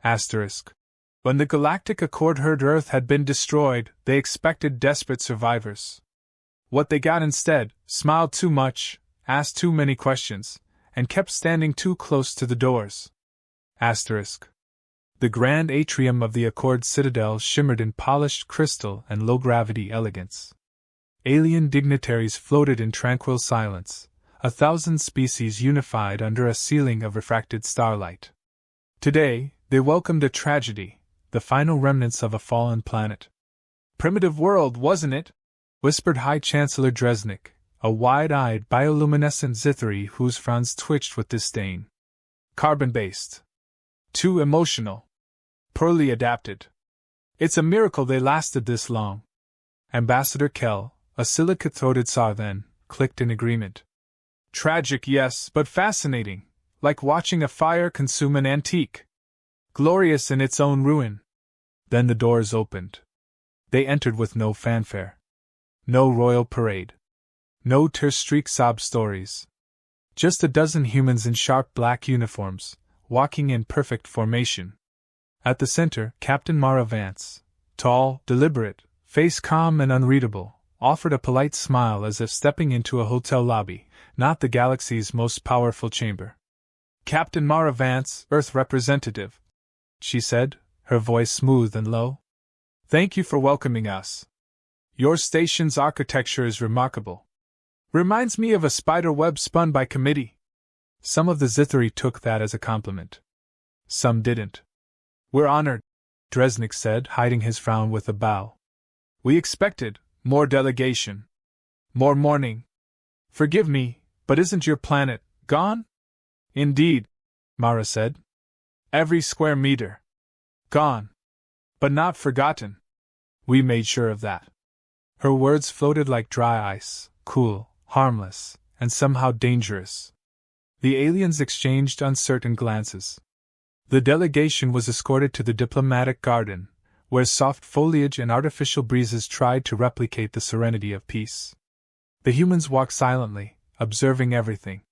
Asterisk. When the Galactic Accord heard Earth had been destroyed, they expected desperate survivors. What they got instead, smiled too much, asked too many questions, and kept standing too close to the doors. Asterisk. The grand atrium of the Accord Citadel shimmered in polished crystal and low-gravity elegance. Alien dignitaries floated in tranquil silence, 1,000 species unified under a ceiling of refracted starlight. Today, they welcomed a tragedy, the final remnants of a fallen planet. Primitive world, wasn't it? Whispered High Chancellor Dresnik, a wide-eyed bioluminescent Zithri whose fronds twitched with disdain. Carbon-based. Too emotional. Poorly adapted. It's a miracle they lasted this long. Ambassador Kell, a silicate-throated Sarthan, clicked in agreement. Tragic, yes, but fascinating, like watching a fire consume an antique. Glorious in its own ruin. Then the doors opened. They entered with no fanfare. No royal parade. No tear-streaked sob stories. Just a dozen humans in sharp black uniforms, walking in perfect formation. At the center, Captain Mara Vance, tall, deliberate, face calm and unreadable, offered a polite smile as if stepping into a hotel lobby, not the galaxy's most powerful chamber. Captain Mara Vance, Earth representative, she said, her voice smooth and low. Thank you for welcoming us. Your station's architecture is remarkable. Reminds me of a spider web spun by committee. Some of the Zithri took that as a compliment. Some didn't. We're honored, Dresnik said, hiding his frown with a bow. We expected more delegation. More mourning. Forgive me, but isn't your planet gone? Indeed, Mara said. Every square meter. Gone. But not forgotten. We made sure of that. Her words floated like dry ice, cool, harmless, and somehow dangerous. The aliens exchanged uncertain glances. The delegation was escorted to the diplomatic garden, where soft foliage and artificial breezes tried to replicate the serenity of peace. The humans walked silently, observing everything.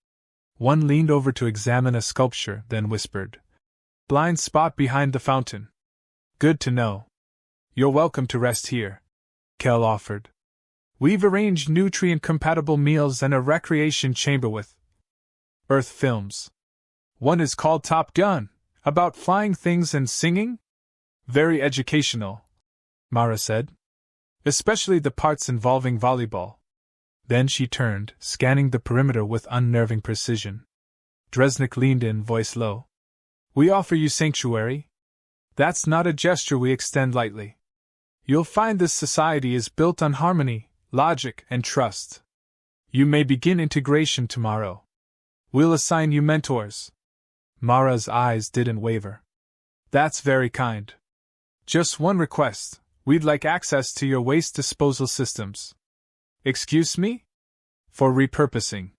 One leaned over to examine a sculpture, then whispered, "Blind spot behind the fountain." Good to know. You're welcome to rest here, Kell offered. We've arranged nutrient-compatible meals and a recreation chamber with Earth films. One is called Top Gun, about flying things and singing? Very educational, Mara said. Especially the parts involving volleyball. Then she turned, scanning the perimeter with unnerving precision. Dresnik leaned in, voice low. We offer you sanctuary. That's not a gesture we extend lightly. You'll find this society is built on harmony, logic, and trust. You may begin integration tomorrow. We'll assign you mentors. Mara's eyes didn't waver. That's very kind. Just one request, we'd like access to your waste disposal systems. Excuse me? For repurposing.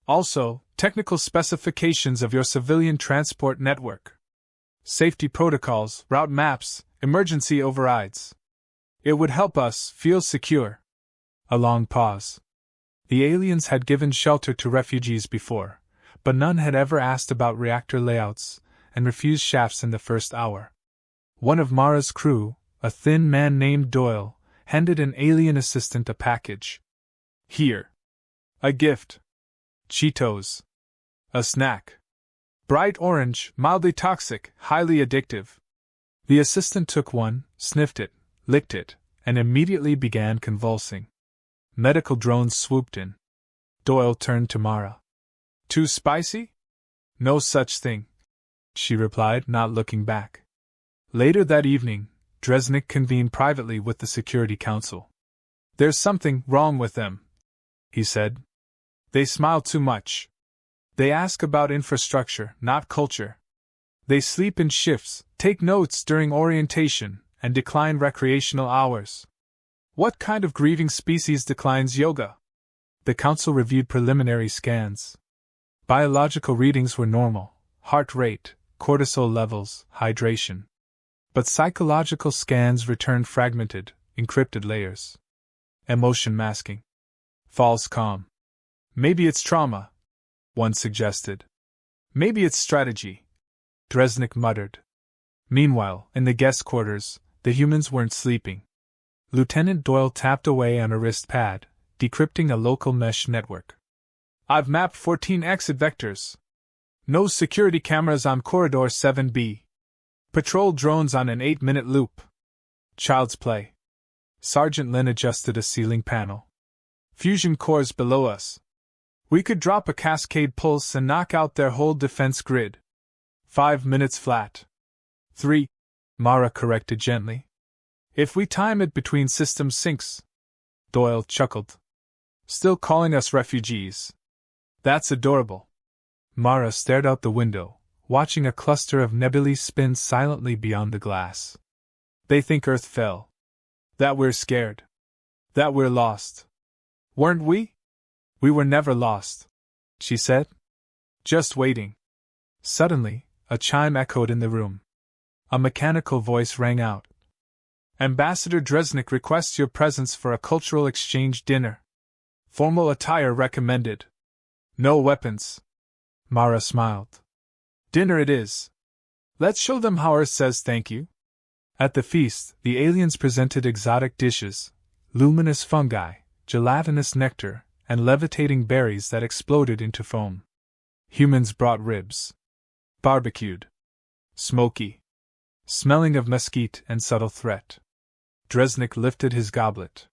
Also, technical specifications of your civilian transport network. Safety protocols, route maps, emergency overrides. It would help us feel secure. A long pause. The aliens had given shelter to refugees before, but none had ever asked about reactor layouts and refused shafts in the first hour. One of Mara's crew, a thin man named Doyle, handed an alien assistant a package. Here. A gift. Cheetos. A snack. Bright orange, mildly toxic, highly addictive. The assistant took one, sniffed it, licked it, and immediately began convulsing. Medical drones swooped in. Doyle turned to Mara. Too spicy? No such thing, she replied, not looking back. Later that evening, Dresnik convened privately with the Security Council. There's something wrong with them, he said. They smile too much. They ask about infrastructure, not culture. They sleep in shifts, take notes during orientation, and decline recreational hours. What kind of grieving species declines yoga? The council reviewed preliminary scans. Biological readings were normal: heart rate, cortisol levels, hydration. But psychological scans returned fragmented, encrypted layers. Emotion masking. False calm. Maybe it's trauma, one suggested. Maybe it's strategy, Dresnik muttered. Meanwhile, in the guest quarters, the humans weren't sleeping. Lieutenant Doyle tapped away on a wrist pad, decrypting a local mesh network. I've mapped 14 exit vectors. No security cameras on Corridor 7B. Patrol drones on an 8-minute loop. Child's play. Sergeant Lin adjusted a ceiling panel. Fusion cores below us. We could drop a cascade pulse and knock out their whole defense grid. 5 minutes flat. 3, Mara corrected gently. If we time it between system syncs. Doyle chuckled. Still calling us refugees. That's adorable. Mara stared out the window, watching a cluster of nebulae spin silently beyond the glass. They think Earth fell. That we're scared. That we're lost. Weren't we? We were never lost, she said. Just waiting. Suddenly, a chime echoed in the room. A mechanical voice rang out. Ambassador Dresnik requests your presence for a cultural exchange dinner. Formal attire recommended. No weapons. Mara smiled. Dinner it is. Let's show them how Earth says thank you. At the feast, the aliens presented exotic dishes, luminous fungi, gelatinous nectar, and levitating berries that exploded into foam. Humans brought ribs. Barbecued. Smoky. Smelling of mesquite and subtle threat. Dresnik lifted his goblet.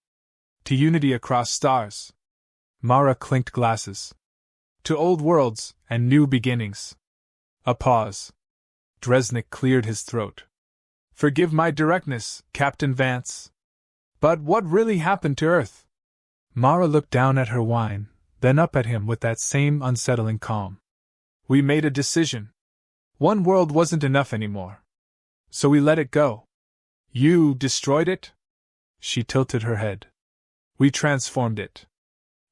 To unity across stars. Mara clinked glasses. To old worlds and new beginnings. A pause. Dresnik cleared his throat. Forgive my directness, Captain Vance. But what really happened to Earth? Mara looked down at her wine, then up at him with that same unsettling calm. We made a decision. One world wasn't enough anymore. So we let it go. You destroyed it? She tilted her head. We transformed it.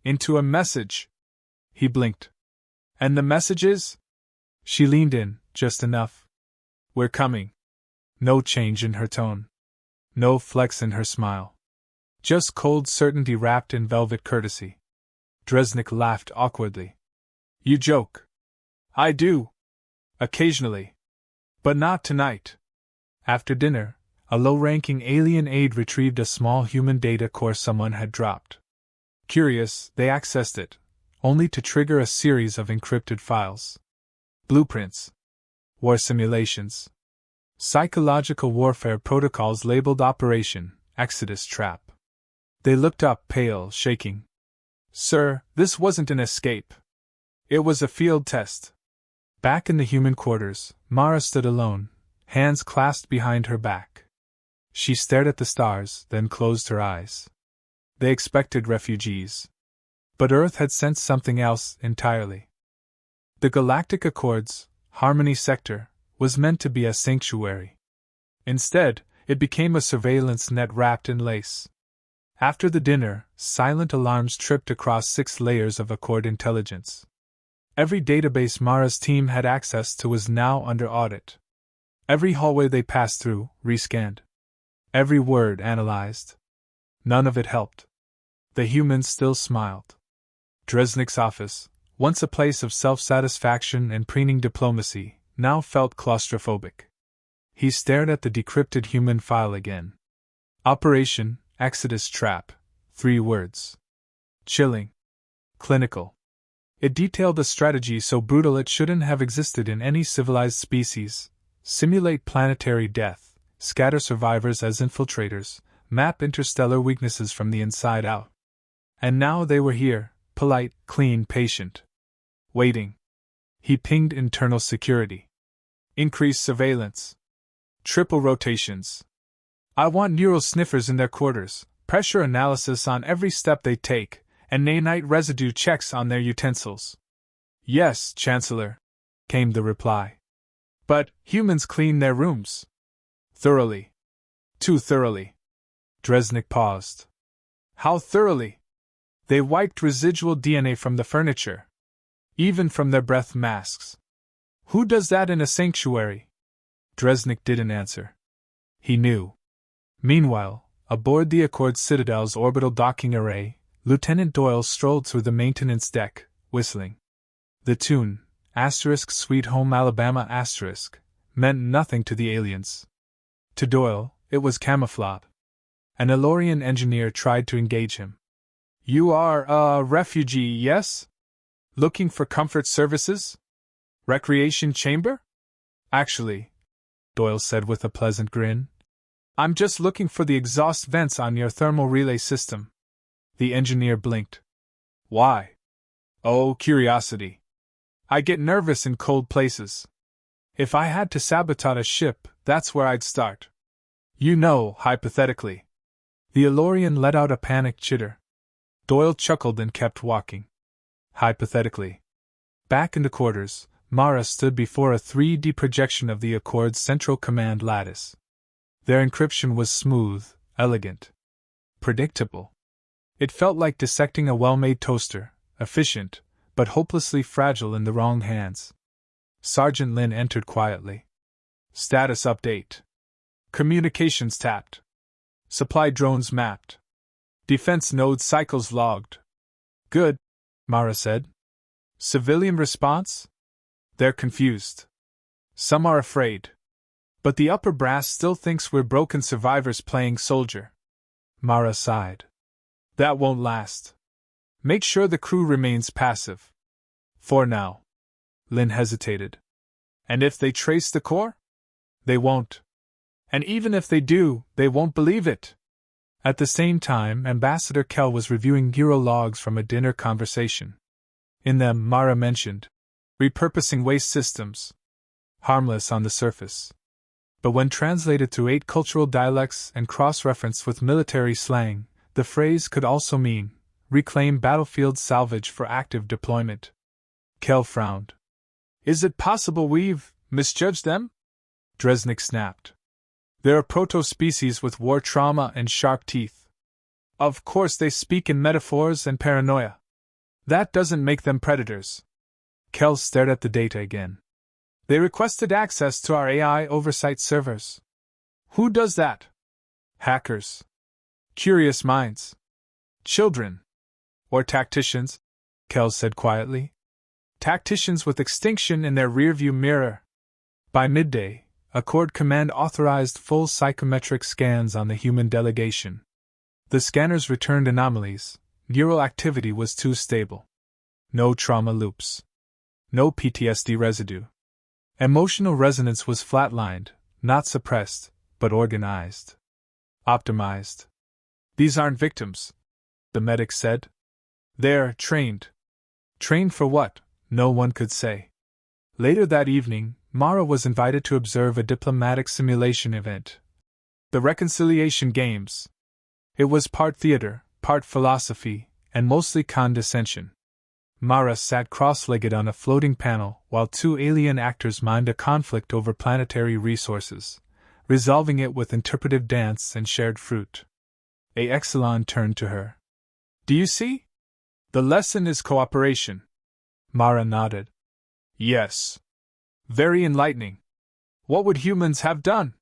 Into a message. He blinked. And the message is? She leaned in, just enough. We're coming. No change in her tone. No flex in her smile. Just cold certainty wrapped in velvet courtesy. Dresnik laughed awkwardly. You joke. I do. Occasionally. But not tonight. After dinner, a low-ranking alien aide retrieved a small human data core someone had dropped. Curious, they accessed it, only to trigger a series of encrypted files. Blueprints. War simulations. Psychological warfare protocols labeled Operation Exodus Trap. They looked up, pale, shaking. Sir, this wasn't an escape. It was a field test. Back in the human quarters, Mara stood alone, hands clasped behind her back. She stared at the stars, then closed her eyes. They expected refugees. But Earth had sensed something else entirely. The Galactic Accords, Harmony Sector, was meant to be a sanctuary. Instead, it became a surveillance net wrapped in lace. After the dinner, silent alarms tripped across 6 layers of Accord intelligence. Every database Mara's team had access to was now under audit. Every hallway they passed through, rescanned. Every word analyzed. None of it helped. The humans still smiled. Dresnik's office, once a place of self-satisfaction and preening diplomacy, now felt claustrophobic. He stared at the decrypted human file again. Operation Exodus Trap. 3 words. Chilling. Clinical. It detailed a strategy so brutal it shouldn't have existed in any civilized species. Simulate planetary death, scatter survivors as infiltrators, map interstellar weaknesses from the inside out. And now they were here, polite, clean, patient. Waiting. He pinged internal security. Increase surveillance. Triple rotations. I want neural sniffers in their quarters, pressure analysis on every step they take, and nanite residue checks on their utensils. Yes, Chancellor, came the reply. But humans clean their rooms. Thoroughly. Too thoroughly. Dresnik paused. How thoroughly? They wiped residual DNA from the furniture. Even from their breath masks. Who does that in a sanctuary? Dresnik didn't answer. He knew. Meanwhile, aboard the Accord Citadel's orbital docking array, Lieutenant Doyle strolled through the maintenance deck, whistling. The tune, *Sweet Home Alabama*, meant nothing to the aliens. To Doyle, it was camouflage. An Elorian engineer tried to engage him. You are a refugee, yes? Looking for comfort services? Recreation chamber? Actually, Doyle said with a pleasant grin, I'm just looking for the exhaust vents on your thermal relay system. The engineer blinked. Why? Oh, curiosity. I get nervous in cold places. If I had to sabotage a ship, that's where I'd start. You know, hypothetically. The Elorian let out a panicked chitter. Doyle chuckled and kept walking. Hypothetically. Back in the quarters, Mara stood before a 3D projection of the Accord's central command lattice. Their encryption was smooth, elegant, predictable. It felt like dissecting a well-made toaster, efficient, but hopelessly fragile in the wrong hands. Sergeant Lin entered quietly. Status update. Communications tapped. Supply drones mapped. Defense node cycles logged. Good, Mara said. Civilian response? They're confused. Some are afraid. But the upper brass still thinks we're broken survivors playing soldier. Mara sighed. That won't last. Make sure the crew remains passive. For now. Lin hesitated. And if they trace the core? They won't. And even if they do, they won't believe it. At the same time, Ambassador Kell was reviewing Euro logs from a dinner conversation. In them, Mara mentioned repurposing waste systems. Harmless on the surface. But when translated through 8 cultural dialects and cross-referenced with military slang, the phrase could also mean reclaim battlefield salvage for active deployment. Kell frowned. Is it possible we've misjudged them? Dresnik snapped. They're a proto-species with war trauma and sharp teeth. Of course they speak in metaphors and paranoia. That doesn't make them predators. Kell stared at the data again. They requested access to our AI oversight servers. Who does that? Hackers. Curious minds. Children. Or tacticians, Kell said quietly. Tacticians with extinction in their rearview mirror. By midday, Accord Command authorized full psychometric scans on the human delegation. The scanners returned anomalies. Neural activity was too stable. No trauma loops. No PTSD residue. Emotional resonance was flatlined, not suppressed, but organized. Optimized. These aren't victims, the medic said. They're trained. Trained for what? No one could say. Later that evening, Mara was invited to observe a diplomatic simulation event. The Reconciliation Games. It was part theater, part philosophy, and mostly condescension. Mara sat cross-legged on a floating panel while 2 alien actors mimed a conflict over planetary resources, resolving it with interpretive dance and shared fruit. A Exelon turned to her. Do you see? The lesson is cooperation. Mara nodded. Yes. Very enlightening. What would humans have done?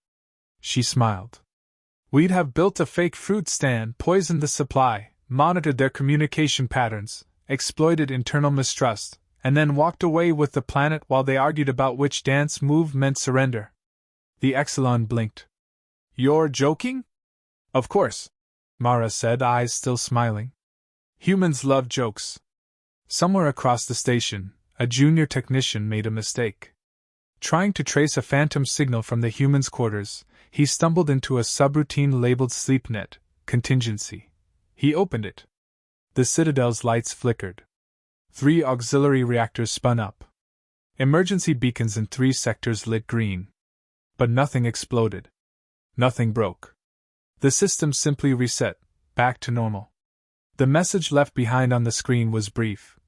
She smiled. We'd have built a fake fruit stand, poisoned the supply, monitored their communication patterns, exploited internal mistrust, and then walked away with the planet while they argued about which dance move meant surrender. The Exelon blinked. You're joking? Of course, Mara said, eyes still smiling. Humans love jokes. Somewhere across the station, a junior technician made a mistake. Trying to trace a phantom signal from the humans' quarters, he stumbled into a subroutine labeled SleepNet, contingency. He opened it. The Citadel's lights flickered. 3 auxiliary reactors spun up. Emergency beacons in 3 sectors lit green. But nothing exploded. Nothing broke. The system simply reset, back to normal. The message left behind on the screen was brief.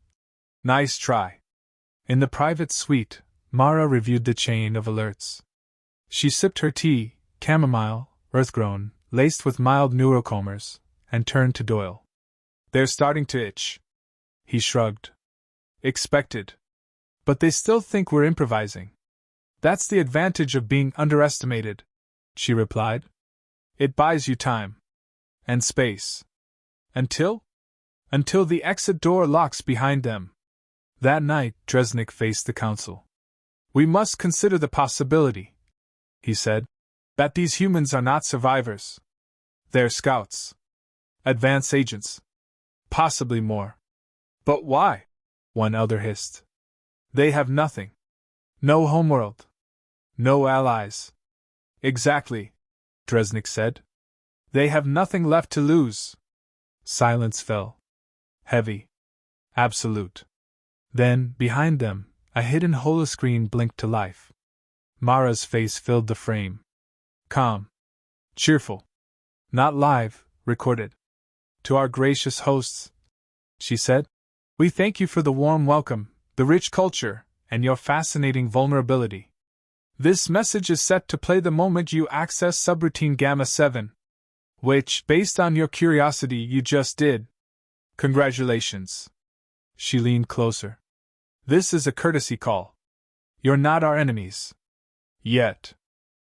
Nice try. In the private suite, Mara reviewed the chain of alerts. She sipped her tea, chamomile, earthgrown, laced with mild neurochomers, and turned to Doyle. They're starting to itch. He shrugged. Expected. But they still think we're improvising. That's the advantage of being underestimated, she replied. It buys you time. And space. Until the exit door locks behind them. That night, Dresnik faced the council. We must consider the possibility, he said. That these humans are not survivors. They're scouts. Advance agents. Possibly more. But why? One elder hissed. They have nothing. No homeworld. No allies. Exactly, Dresnik said. They have nothing left to lose. Silence fell. Heavy. Absolute. Then, behind them, a hidden holoscreen blinked to life. Mara's face filled the frame. Calm. Cheerful. Not live, recorded. To our gracious hosts, she said, we thank you for the warm welcome, the rich culture, and your fascinating vulnerability. This message is set to play the moment you access subroutine Gamma 7, which, based on your curiosity, you just did. Congratulations. She leaned closer. This is a courtesy call. You're not our enemies. Yet.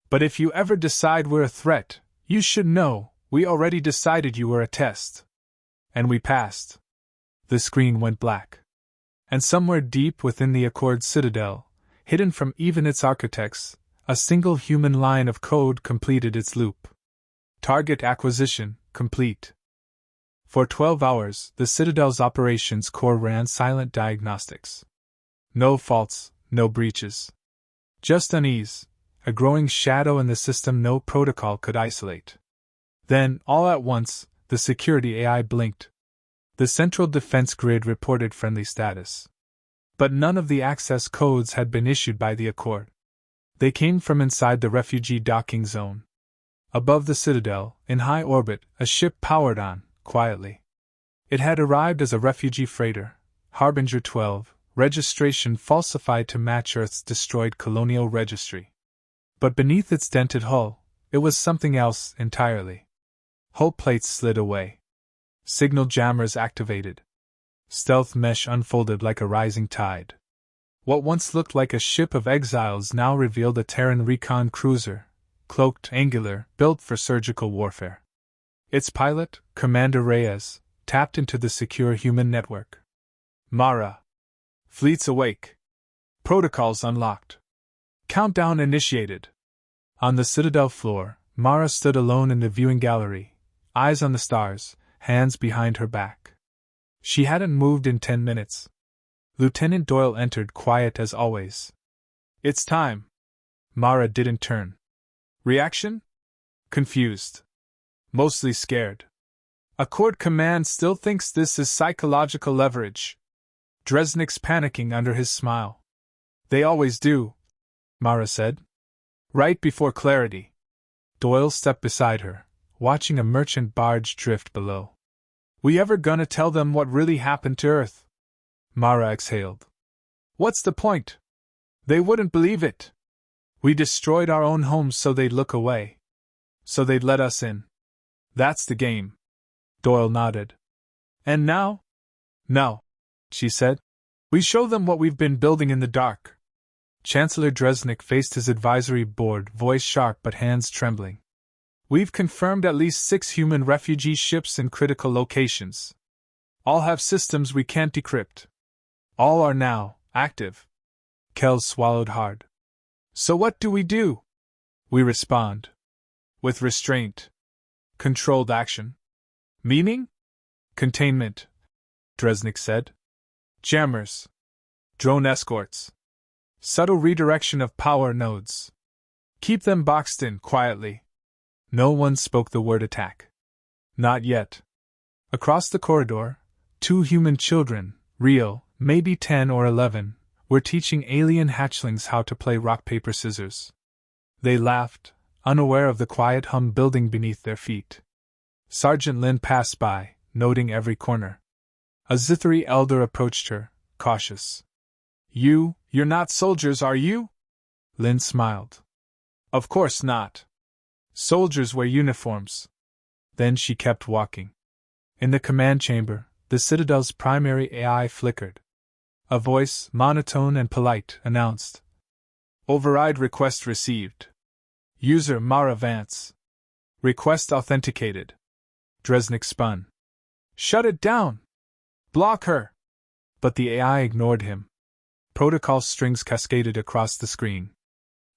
But if you ever decide we're a threat, you should know, we already decided you were a test. And we passed. The screen went black. And somewhere deep within the Accord Citadel, hidden from even its architects, a single human line of code completed its loop. Target acquisition complete. For 12 hours, the Citadel's operations core ran silent diagnostics. No faults, no breaches. Just unease, a growing shadow in the system no protocol could isolate. Then, all at once, the security AI blinked. The central defense grid reported friendly status. But none of the access codes had been issued by the Accord. They came from inside the refugee docking zone. Above the Citadel, in high orbit, a ship powered on, quietly. It had arrived as a refugee freighter, Harbinger 12, registration falsified to match Earth's destroyed colonial registry. But beneath its dented hull, it was something else entirely. Hull plates slid away. Signal jammers activated. Stealth mesh unfolded like a rising tide. What once looked like a ship of exiles now revealed a Terran recon cruiser, cloaked, angular, built for surgical warfare. Its pilot, Commander Reyes, tapped into the secure human network. Mara. Fleets awake. Protocols unlocked. Countdown initiated. On the Citadel floor, Mara stood alone in the viewing gallery, eyes on the stars, hands behind her back. She hadn't moved in 10 minutes. Lieutenant Doyle entered, quiet as always. It's time. Mara didn't turn. Reaction? Confused. Mostly scared. Accord Command still thinks this is psychological leverage. Dresnik's panicking under his smile. They always do, Mara said. Right before clarity. Doyle stepped beside her, watching a merchant barge drift below. We ever gonna tell them what really happened to Earth? Mara exhaled. What's the point? They wouldn't believe it. We destroyed our own homes so they'd look away. So they'd let us in. That's the game. Doyle nodded. And now? No, she said. We show them what we've been building in the dark. Chancellor Dresnik faced his advisory board, voice sharp but hands trembling. We've confirmed at least 6 human refugee ships in critical locations. All have systems we can't decrypt. All are now active. Kells swallowed hard. So what do? We respond. With restraint. Controlled action. Meaning? Containment, Dresnik said. Jammers. Drone escorts. Subtle redirection of power nodes. Keep them boxed in quietly. No one spoke the word attack. Not yet. Across the corridor, 2 human children, real, maybe 10 or 11, were teaching alien hatchlings how to play rock, paper, scissors. They laughed, unaware of the quiet hum building beneath their feet. Sergeant Lin passed by, noting every corner. A Zithari elder approached her, cautious. You're not soldiers, are you? Lin smiled. Of course not. Soldiers wear uniforms. Then she kept walking. In the command chamber, the Citadel's primary AI flickered. A voice, monotone and polite, announced. Override request received. User Mara Vance. Request authenticated. Dresnik spun. Shut it down! Block her! But the AI ignored him. Protocol strings cascaded across the screen.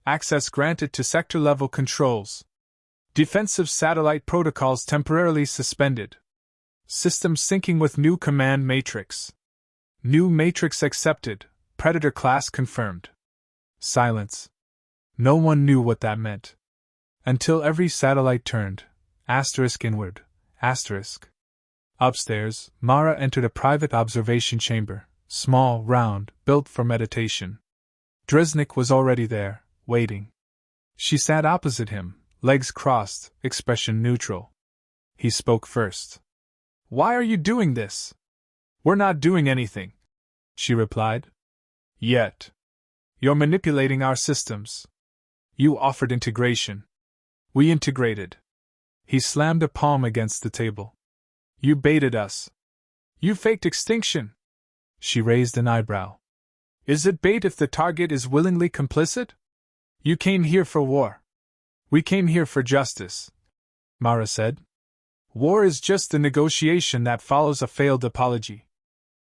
Access granted to sector-level controls. Defensive satellite protocols temporarily suspended. System syncing with new command matrix. New matrix accepted. Predator class confirmed. Silence. No one knew what that meant. Until every satellite turned, inward, Upstairs, Mara entered a private observation chamber, small, round, built for meditation. Dresnik was already there, waiting. She sat opposite him, legs crossed, expression neutral. He spoke first. "Why are you doing this?" "We're not doing anything," she replied. "Yet. You're manipulating our systems. You offered integration. We integrated." He slammed a palm against the table. "You baited us. You faked extinction." She raised an eyebrow. "Is it bait if the target is willingly complicit? You came here for war. We came here for justice," Mara said. "War is just the negotiation that follows a failed apology."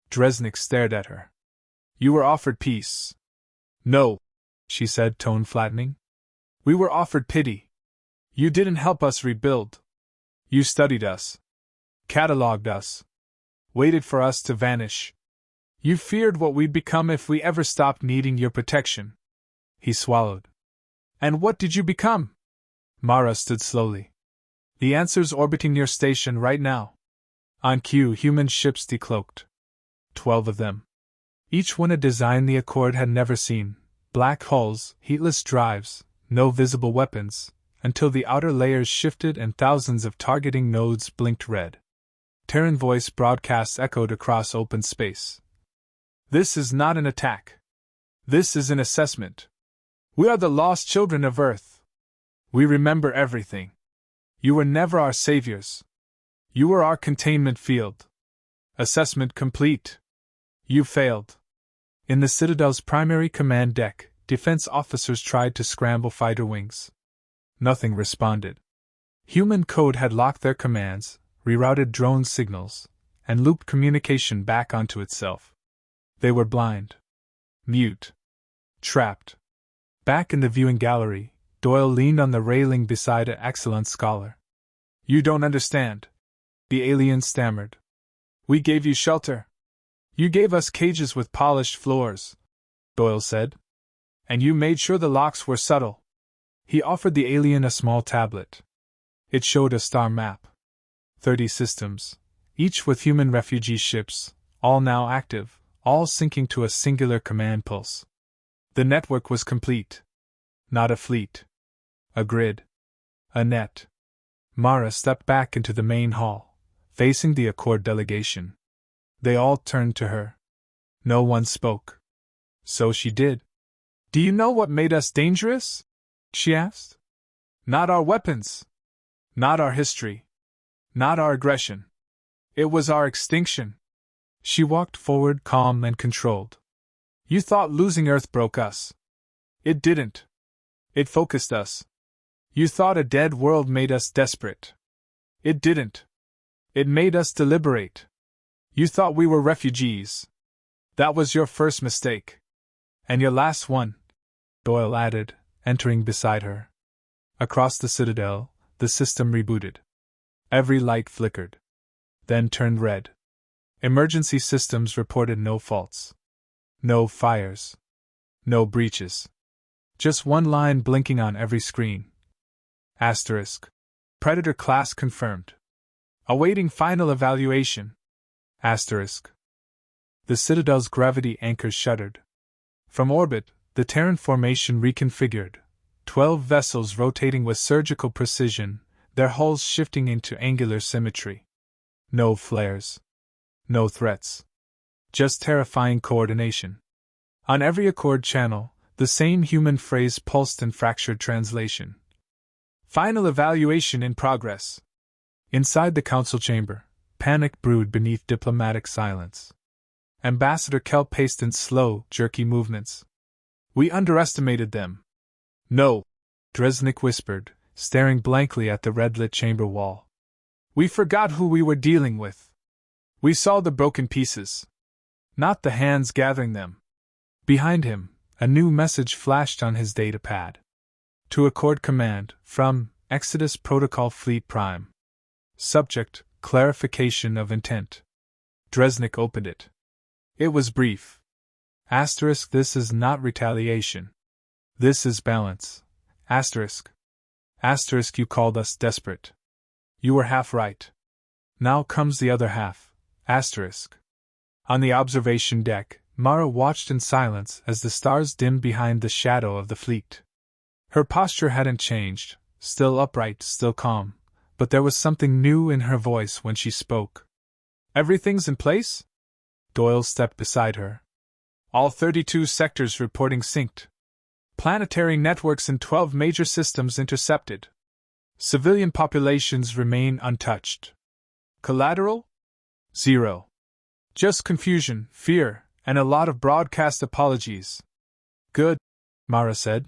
Dresnik stared at her. "You were offered peace." "No," she said, tone flattening. "We were offered pity. You didn't help us rebuild. You studied us. Catalogued us. Waited for us to vanish. You feared what we'd become if we ever stopped needing your protection." He swallowed. "And what did you become?" Mara stood slowly. "The answer's orbiting your station right now. On cue, human ships decloaked. 12 of them. Each one a design the Accord had never seen. Black hulls, heatless drives, no visible weapons, until the outer layers shifted and thousands of targeting nodes blinked red. Terran voice broadcasts echoed across open space. "This is not an attack. This is an assessment. We are the lost children of Earth. We remember everything. You were never our saviors. You were our containment field. Assessment complete. You failed." In the Citadel's primary command deck, defense officers tried to scramble fighter wings. Nothing responded. Human code had locked their commands, rerouted drone signals, and looped communication back onto itself. They were blind. Mute. Trapped. Back in the viewing gallery, Doyle leaned on the railing beside an excellent scholar. "You don't understand," the alien stammered. "We gave you shelter. You gave us cages with polished floors," Doyle said. "And you made sure the locks were subtle." He offered the alien a small tablet. It showed a star map. 30 systems, each with human refugee ships, all now active, all syncing to a singular command pulse. The network was complete. Not a fleet. A grid. A net. Mara stepped back into the main hall, facing the Accord delegation. They all turned to her. No one spoke. So she did. "Do you know what made us dangerous?" she asked. "Not our weapons. Not our history. Not our aggression. It was our extinction." She walked forward, calm and controlled. "You thought losing Earth broke us. It didn't. It focused us. You thought a dead world made us desperate. It didn't. It made us deliberate. You thought we were refugees. That was your first mistake. And your last one," Doyle added, entering beside her. Across the Citadel, the system rebooted. Every light flickered. Then turned red. Emergency systems reported no faults. No fires. No breaches. Just one line blinking on every screen. Asterisk. Predator class confirmed. Awaiting final evaluation. Asterisk. The Citadel's gravity anchors shuddered. From orbit, the Terran formation reconfigured. 12 vessels rotating with surgical precision, their hulls shifting into angular symmetry. No flares. No threats. Just terrifying coordination. On every Accord channel, the same human phrase pulsed in fractured translation. "Final evaluation in progress." Inside the council chamber, panic brewed beneath diplomatic silence. Ambassador Kell paced in slow, jerky movements. "We underestimated them." "No," Dresnik whispered, staring blankly at the red-lit chamber wall. "We forgot who we were dealing with. We saw the broken pieces, not the hands gathering them." Behind him, a new message flashed on his datapad. To Accord Command, from Exodus Protocol Fleet Prime. Subject, Clarification of Intent. Dresnik opened it. It was brief. Asterisk, this is not retaliation. This is balance. Asterisk. Asterisk, you called us desperate. You were half right. Now comes the other half. Asterisk. On the observation deck, Mara watched in silence as the stars dimmed behind the shadow of the fleet. Her posture hadn't changed, still upright, still calm, but there was something new in her voice when she spoke. Everything's in place? Doyle stepped beside her. All 32 sectors reporting synced. Planetary networks in 12 major systems intercepted. Civilian populations remain untouched. Collateral? Zero. Just confusion, fear, and a lot of broadcast apologies. Good, Mara said.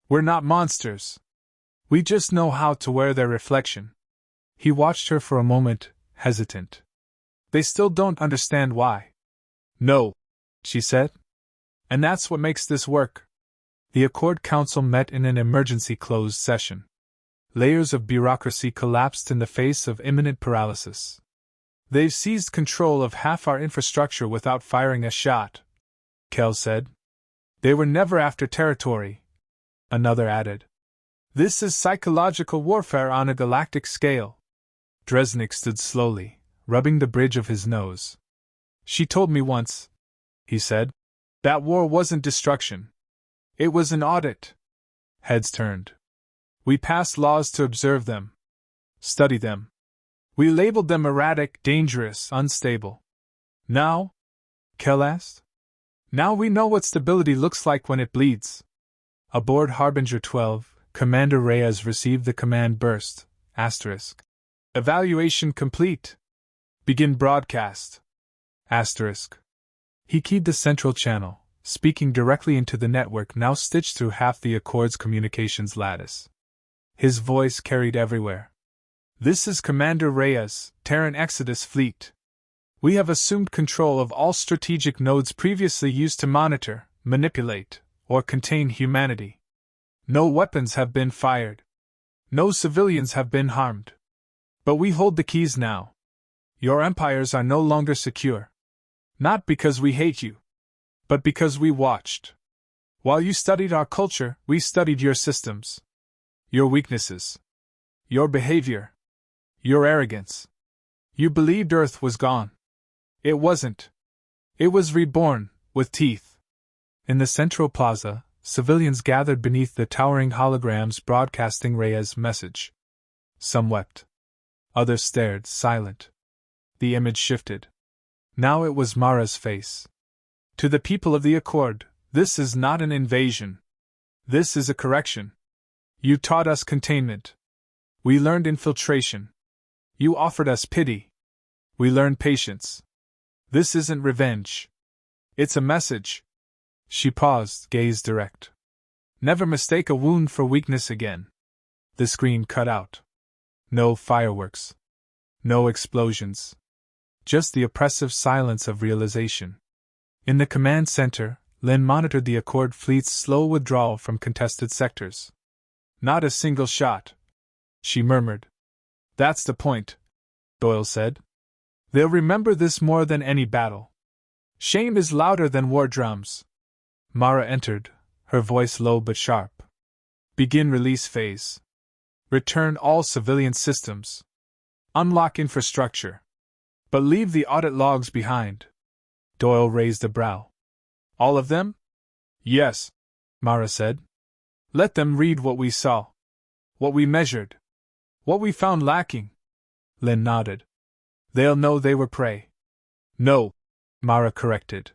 We're not monsters. We just know how to wear their reflection. He watched her for a moment, hesitant. They still don't understand why. No, she said. And that's what makes this work. The Accord Council met in an emergency closed session. Layers of bureaucracy collapsed in the face of imminent paralysis. They've seized control of half our infrastructure without firing a shot, Kell said. They were never after territory, another added. This is psychological warfare on a galactic scale. Dresnik stood slowly, rubbing the bridge of his nose. She told me once, he said, that war wasn't destruction. It was an audit. Heads turned. We passed laws to observe them, study them. We labeled them erratic, dangerous, unstable. Now? Kell asked. Now we know what stability looks like when it bleeds. Aboard Harbinger 12, Commander Reyes received the command burst, asterisk. Evaluation complete. Begin broadcast. Asterisk. He keyed the central channel, speaking directly into the network now stitched through half the Accord's communications lattice. His voice carried everywhere. This is Commander Reyes, Terran Exodus Fleet. We have assumed control of all strategic nodes previously used to monitor, manipulate, or contain humanity. No weapons have been fired. No civilians have been harmed. But we hold the keys now. Your empires are no longer secure. Not because we hate you, but because we watched. While you studied our culture, we studied your systems. Your weaknesses. Your behavior. Your arrogance. You believed Earth was gone. It wasn't. It was reborn, with teeth. In the central plaza, civilians gathered beneath the towering holograms broadcasting Reyes' message. Some wept. Others stared, silent. The image shifted. Now it was Mara's face. To the people of the Accord, this is not an invasion. This is a correction. You taught us containment. We learned infiltration. You offered us pity. We learned patience. This isn't revenge. It's a message. She paused, gaze direct. Never mistake a wound for weakness again. The screen cut out. No fireworks. No explosions. Just the oppressive silence of realization. In the command center, Lynn monitored the Accord fleet's slow withdrawal from contested sectors. Not a single shot, she murmured. That's the point, Doyle said. They'll remember this more than any battle. Shame is louder than war drums. Mara entered, her voice low but sharp. Begin release phase. Return all civilian systems. Unlock infrastructure. But leave the audit logs behind. Doyle raised a brow. All of them? Yes, Mara said. Let them read what we saw. What we measured. What we found lacking. Lynn nodded. They'll know they were prey. No, Mara corrected.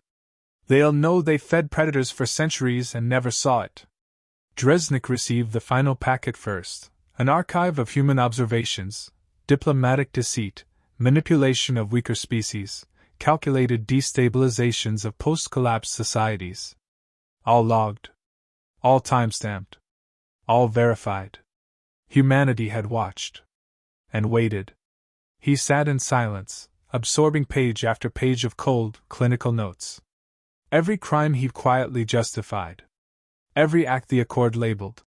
They'll know they fed predators for centuries and never saw it. Dresnik received the final packet first, an archive of human observations, diplomatic deceit, manipulation of weaker species, calculated destabilizations of post-collapse societies. All logged. All time-stamped. All verified. Humanity had watched. And waited. He sat in silence, absorbing page after page of cold, clinical notes. Every crime he quietly justified. Every act the Accord labeled.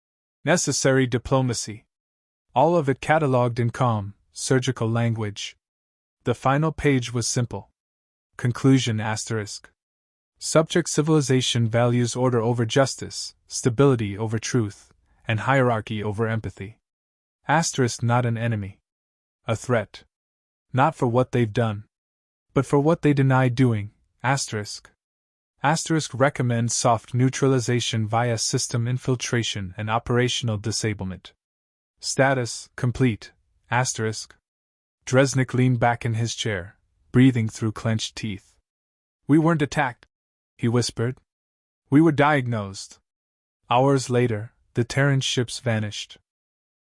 Necessary diplomacy. All of it catalogued in calm, surgical language. The final page was simple. Conclusion asterisk. Subject: civilization values order over justice, stability over truth, and hierarchy over empathy. Asterisk: not an enemy. A threat. Not for what they've done, but for what they deny doing. Asterisk. Asterisk: recommend soft neutralization via system infiltration and operational disablement. Status: complete. Asterisk. Dresnik leaned back in his chair, breathing through clenched teeth. We weren't attacked, he whispered. We were diagnosed. Hours later, the Terran ships vanished.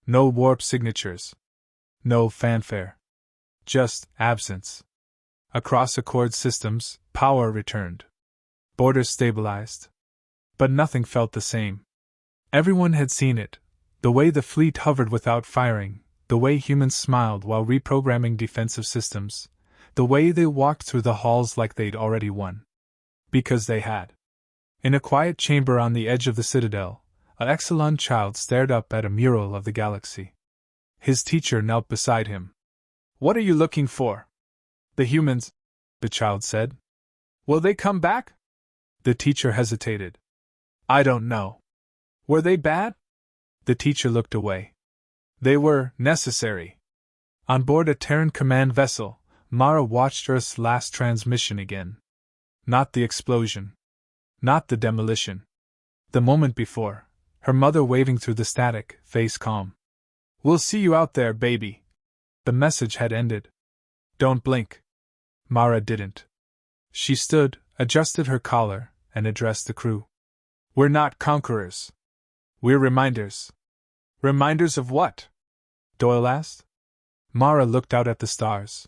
No warp signatures. No fanfare. Just absence. Across Accord systems, power returned. Borders stabilized. But nothing felt the same. Everyone had seen it, the way the fleet hovered without firing, the way humans smiled while reprogramming defensive systems, the way they walked through the halls like they'd already won. Because they had. In a quiet chamber on the edge of the citadel, an Exelon child stared up at a mural of the galaxy. His teacher knelt beside him. What are you looking for? The humans, the child said. Will they come back? The teacher hesitated. I don't know. Were they bad? The teacher looked away. They were necessary. On board a Terran command vessel, Mara watched Earth's last transmission again. Not the explosion. Not the demolition. The moment before, her mother waving through the static, face calm. We'll see you out there, baby. The message had ended. Don't blink. Mara didn't. She stood, adjusted her collar, and addressed the crew. We're not conquerors. We're reminders. Reminders of what? Doyle asked. Mara looked out at the stars.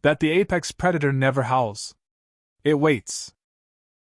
That the apex predator never howls. It waits.